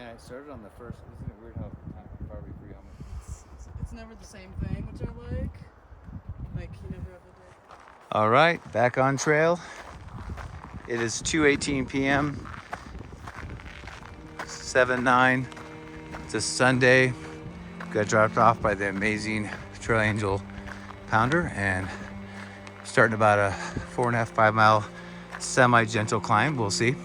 Yeah, it started on the first. Isn't it weird how far we free how much? It's never the same thing, which I like. Like, you never have a day. All right, back on trail. It is 2:18 p.m. 7/9. It's a Sunday. Got dropped off by the amazing Trail Angel Pounder and starting about a 4.5, 5 mile semi-gentle climb. We'll see.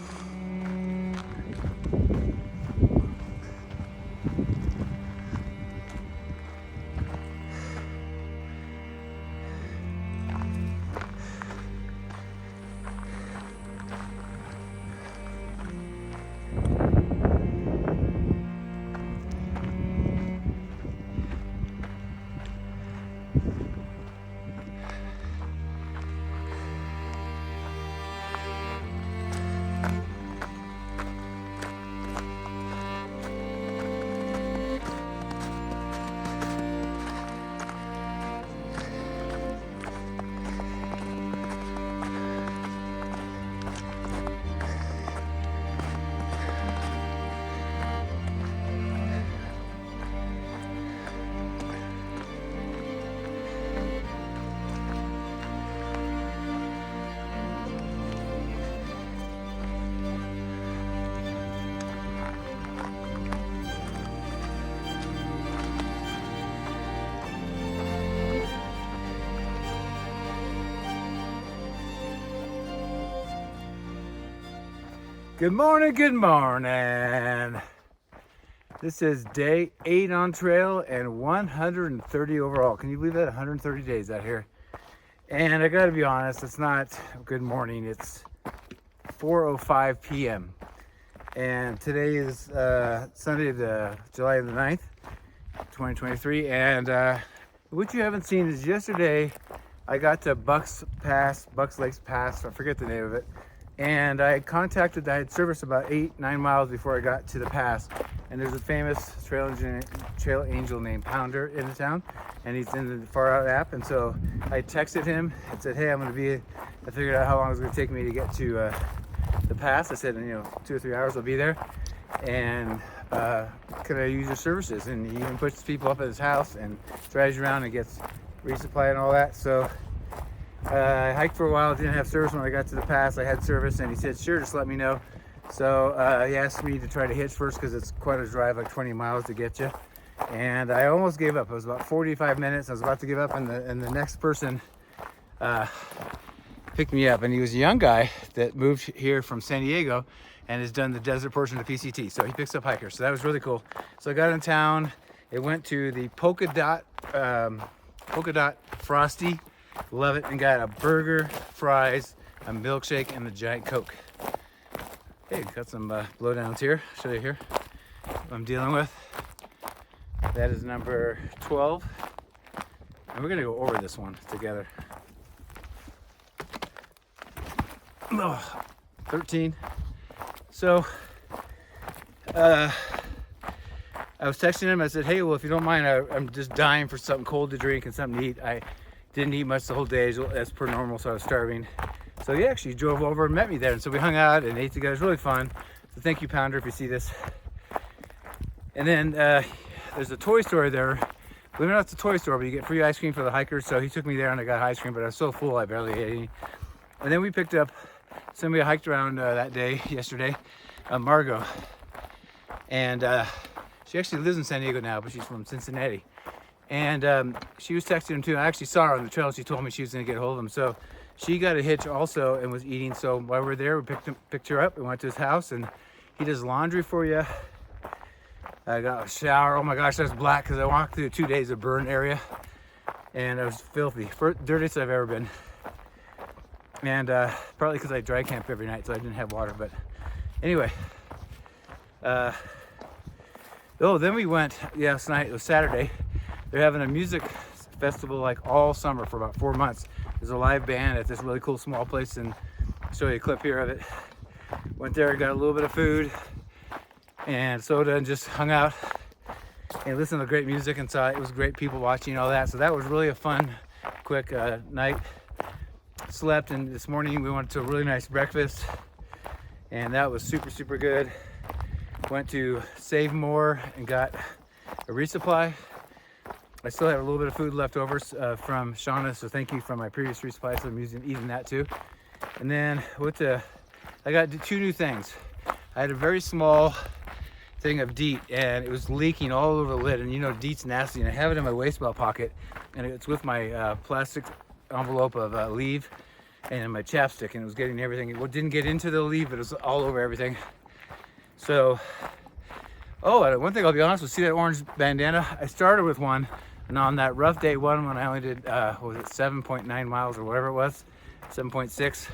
Good morning, good morning. This is day 8 on trail and 130 overall. Can you believe that? 130 days out here. And I gotta be honest, it's not good morning. It's 4:05 p.m. And today is Sunday, July the 9th, 2023. And what you haven't seen is yesterday I got to Bucks Lakes Pass, I forget the name of it. And I had service about 8-9 miles before I got to the pass. And there's a famous trail angel named Pounder in the town, and he's in the Far Out app. And so I texted him and said, hey, I figured out how long it was gonna take me to get to the pass. I said, 2 or 3 hours I'll be there. And can I use your services? And he even puts people up at his house and drives you around and gets resupply and all that. So I hiked for a while, didn't have service. When I got to the pass, I had service, and he said, sure, just let me know. So he asked me to try to hitch first because it's quite a drive, like 20 miles to get you. And I almost gave up. It was about 45 minutes. I was about to give up, and the next person picked me up. And he was a young guy that moved here from San Diego and has done the desert portion of PCT. So he picks up hikers. So that was really cool. So I got in town. It went to the Polka Dot Frosty. Love it, and got a burger, fries, a milkshake, and a giant Coke. Hey, got some blowdowns here. I'll show you here what I'm dealing with. That is number 12. And we're gonna go over this one together. 13. So, I was texting him. I said, hey, well, if you don't mind, I'm just dying for something cold to drink and something to eat. I didn't eat much the whole day as per normal, so I was starving. So he actually drove over and met me there, and so we hung out and ate together. It was really fun. So thank you, Pounder, if you see this. And then there's a toy store there. Believe it or not, it's a toy store, but you get free ice cream for the hikers. So he took me there, and I got ice cream, but I was so full I barely ate any. And then we picked up somebody I hiked around yesterday, Margot. And she actually lives in San Diego now, but she's from Cincinnati. And she was texting him too. I actually saw her on the trail. She told me she was going to get a hold of him. So she got a hitch also and was eating. So while we were there, we picked her up. We went to his house, and he does laundry for you. I got a shower. Oh my gosh, that's black because I walked through 2 days of burn area, and it was filthy. Dirtiest I've ever been. And partly because I dry camp every night, so I didn't have water. But anyway. Then we went last night. It was Saturday. They're having a music festival like all summer for about 4 months. There's a live band at this really cool small place, and I'll show you a clip here of it. Went there, got a little bit of food and soda, and just hung out and listened to great music, and saw it was great people watching all that. So that was really a fun, quick night. Slept, and this morning we went to a really nice breakfast, and that was super, super good. Went to Save More and got a resupply. I still have a little bit of food left over from Shauna, so thank you for my previous resupply. So I'm eating that too. And then I got 2 new things. I had a very small thing of DEET and it was leaking all over the lid, and you know DEET's nasty, and I have it in my waist belt pocket, and it's with my plastic envelope of leave and my chapstick, and it was getting everything. It didn't get into the leave, but it was all over everything. So, one thing I'll be honest with, see that orange bandana? I started with one, and on that rough day one, when I only did, 7.9 miles or whatever it was, 7.6.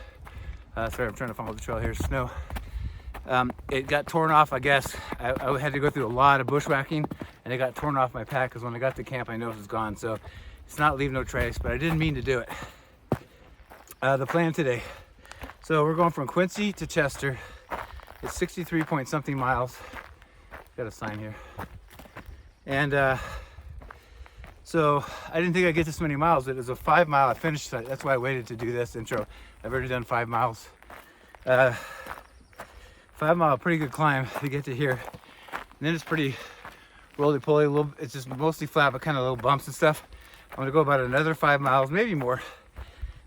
Sorry, I'm trying to follow the trail here, snow. It got torn off, I guess. I had to go through a lot of bushwhacking, and it got torn off my pack, because when I got to camp, I know it was gone. So it's not leave no trace, but I didn't mean to do it. The plan today. So we're going from Quincy to Chester. It's 63 point something miles. Got a sign here. And so I didn't think I'd get this many miles. It was a 5 mile. I finished that. That's why I waited to do this intro. I've already done 5 miles. 5 mile, pretty good climb to get to here. And then it's pretty roly-poly. It's just mostly flat, but kind of little bumps and stuff. I'm gonna go about another 5 miles, maybe more.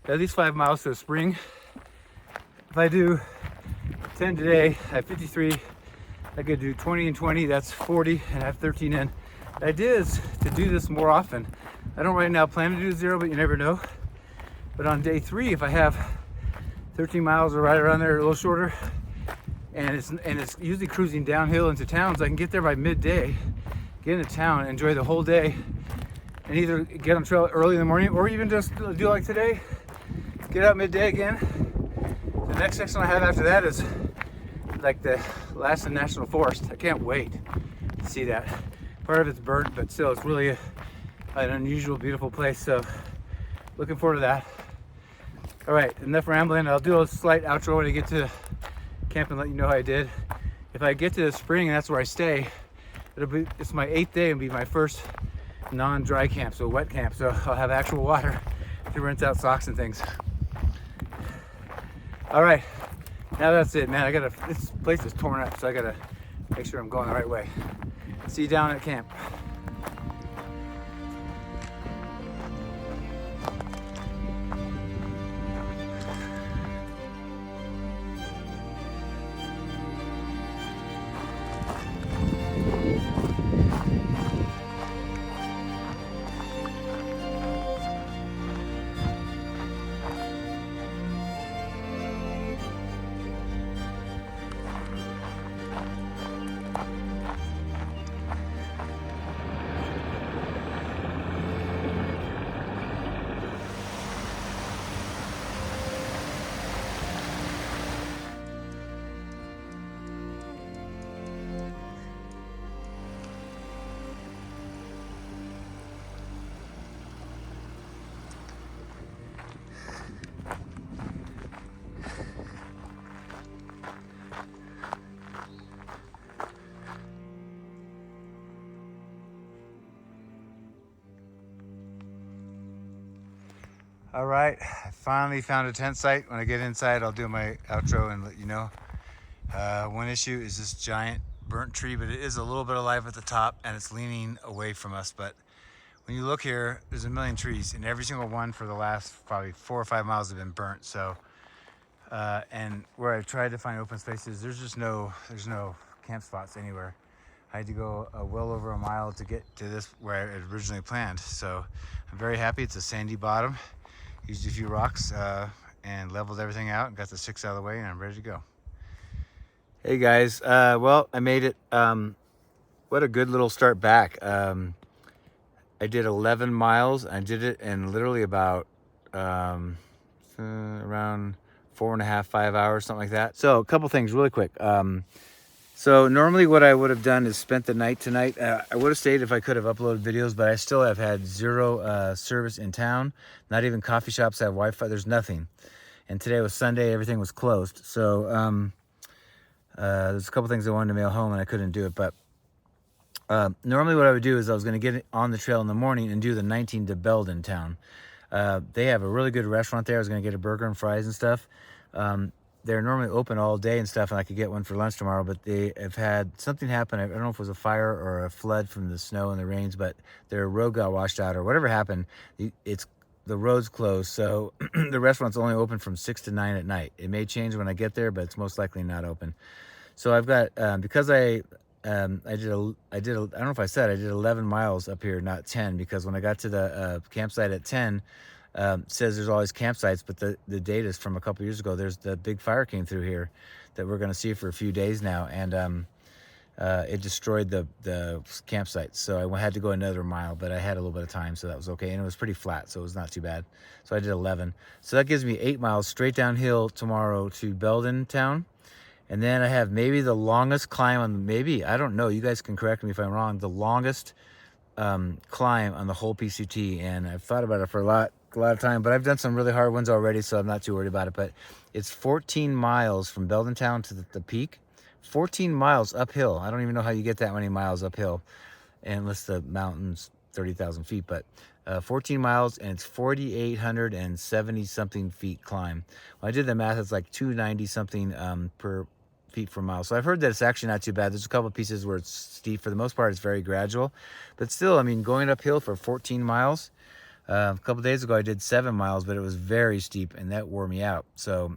At least 5 miles to the spring. If I do 10 today, I have 53. I could do 20 and 20, that's 40, and I have 13 in. The idea is to do this more often. I don't right now plan to do 0, but you never know. But on day 3, if I have 13 miles or right around there, a little shorter, and it's usually cruising downhill into towns, I can get there by midday, get into town, enjoy the whole day, and either get on trail early in the morning, or even just do like today, get out midday again. The next section I have after that is like the last in National Forest. I can't wait to see that. Part of it's burnt, but still it's really an unusual, beautiful place. So looking forward to that. All right, enough rambling. I'll do a slight outro when I get to camp and let you know how I did. If I get to the spring and that's where I stay, it's my 8th day and be my first non-dry camp, so wet camp. So I'll have actual water to rinse out socks and things. All right, now that's it, man. This place is torn up, so I gotta make sure I'm going the right way. See you down at camp. All right, I finally found a tent site. When I get inside, I'll do my outro and let you know. One issue is this giant burnt tree, but it is a little bit alive at the top and it's leaning away from us. But when you look here, there's a million trees, and every single one for the last probably 4 or 5 miles have been burnt. So, and where I've tried to find open spaces, there's no camp spots anywhere. I had to go well over a mile to get to this where I had originally planned. So I'm very happy. It's a sandy bottom. Used a few rocks and leveled everything out and got the sticks out of the way, and I'm ready to go. Hey guys, well, I made it. What a good little start back. I did 11 miles. I did it in literally about around 4.5, 5 hours, something like that. So a couple things really quick. So normally what I would have done is spent the night tonight. I would have stayed if I could have uploaded videos, but I still have had 0 service in town. Not even coffee shops have Wi-Fi. There's nothing. And today was Sunday. Everything was closed. So there's a couple things I wanted to mail home and I couldn't do it. But normally what I would do is I was going to get on the trail in the morning and do the 19 to Belden town. They have a really good restaurant there. I was going to get a burger and fries and stuff. they're normally open all day and stuff, and I could get one for lunch tomorrow, but they have had something happen. I don't know if it was a fire or a flood from the snow and the rains, but their road got washed out or whatever happened. The road's closed, so the restaurant's only open from 6 to 9 at night. It may change when I get there, but it's most likely not open. So I've got because I don't know if I said I did 11 miles up here, not 10, because when I got to the campsite at 10, says there's always campsites, but the data is from a couple years ago. There's the big fire came through here that we're going to see for a few days now, and it destroyed the campsite. So I had to go another mile, but I had a little bit of time, so that was okay. And it was pretty flat, so it was not too bad. So I did 11. So that gives me 8 miles straight downhill tomorrow to Belden town. And then I have maybe the longest climb on, I don't know, you guys can correct me if I'm wrong, the longest climb on the whole PCT. And I've thought about it for a lot of time, but I've done some really hard ones already, so I'm not too worried about it. But it's 14 miles from Belden town to the peak. 14 miles uphill. I don't even know how you get that many miles uphill, unless the mountain's 30,000 feet, but 14 miles, and it's 4,870 something feet climb. When I did the math, it's like 290 something per feet per mile. So I've heard that it's actually not too bad. There's a couple of pieces where it's steep. For the most part, it's very gradual, but still, I mean, going uphill for 14 miles. A couple of days ago, I did 7 miles, but it was very steep, and that wore me out. So,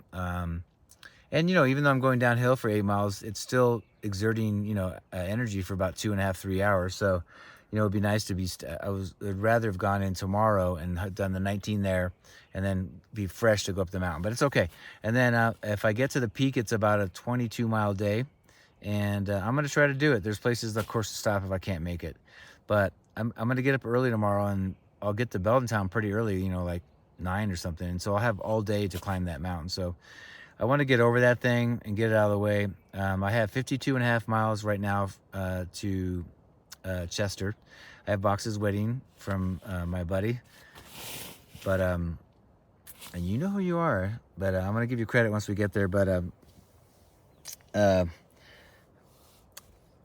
and, you know, even though I'm going downhill for 8 miles, it's still exerting, you know, energy for about 2.5, 3 hours. So, you know, it'd be nice to be, I'd rather have gone in tomorrow and done the 19 there and then be fresh to go up the mountain, but it's okay. And then if I get to the peak, it's about a 22-mile day, and I'm going to try to do it. There's places, of course, to stop if I can't make it, but I'm going to get up early tomorrow, and I'll get to Belden town pretty early, you know, like 9 or something. And so I'll have all day to climb that mountain. So I want to get over that thing and get it out of the way. I have 52.5 miles right now to Chester. I have boxes waiting from my buddy, but and you know who you are, but I'm gonna give you credit once we get there. But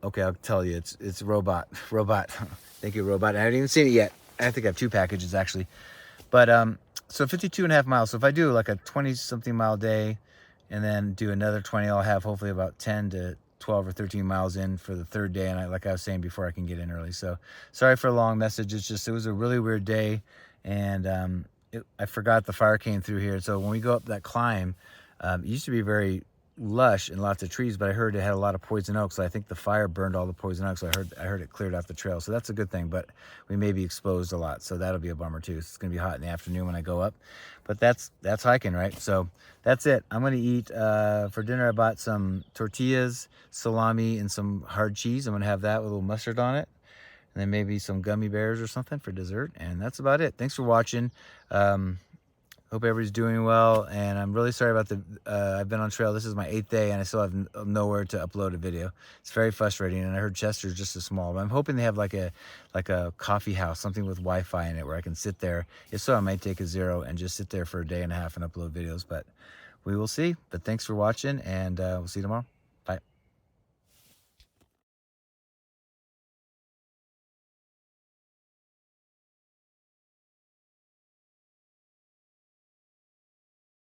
okay, I'll tell you, it's robot. Thank you, robot. I haven't even seen it yet. I think I have 2 packages actually, but so 52.5 miles. So if I do like a 20 something mile day and then do another 20, I'll have hopefully about 10 to 12 or 13 miles in for the 3rd day. And like I was saying before, I can get in early. So sorry for a long message. It's just, it was a really weird day. And I forgot the fire came through here. So when we go up that climb, it used to be very lush and lots of trees, but I heard it had a lot of poison oak. So I think the fire burned all the poison oak. So I heard it cleared out the trail. So that's a good thing, but we may be exposed a lot. So that'll be a bummer too. It's going to be hot in the afternoon when I go up, but that's hiking, right? So that's it. I'm going to eat, for dinner, I bought some tortillas, salami, and some hard cheese. I'm going to have that with a little mustard on it. And then maybe some gummy bears or something for dessert. And that's about it. Thanks for watching. Hope everybody's doing well. And I'm really sorry about I've been on trail. This is my 8th day and I still have nowhere to upload a video. It's very frustrating. And I heard Chester's just as small, but I'm hoping they have like a coffee house, something with Wi-Fi in it where I can sit there. If so, I might take a Zero and just sit there for a day and a half and upload videos, but we will see. But thanks for watching, and we'll see you tomorrow.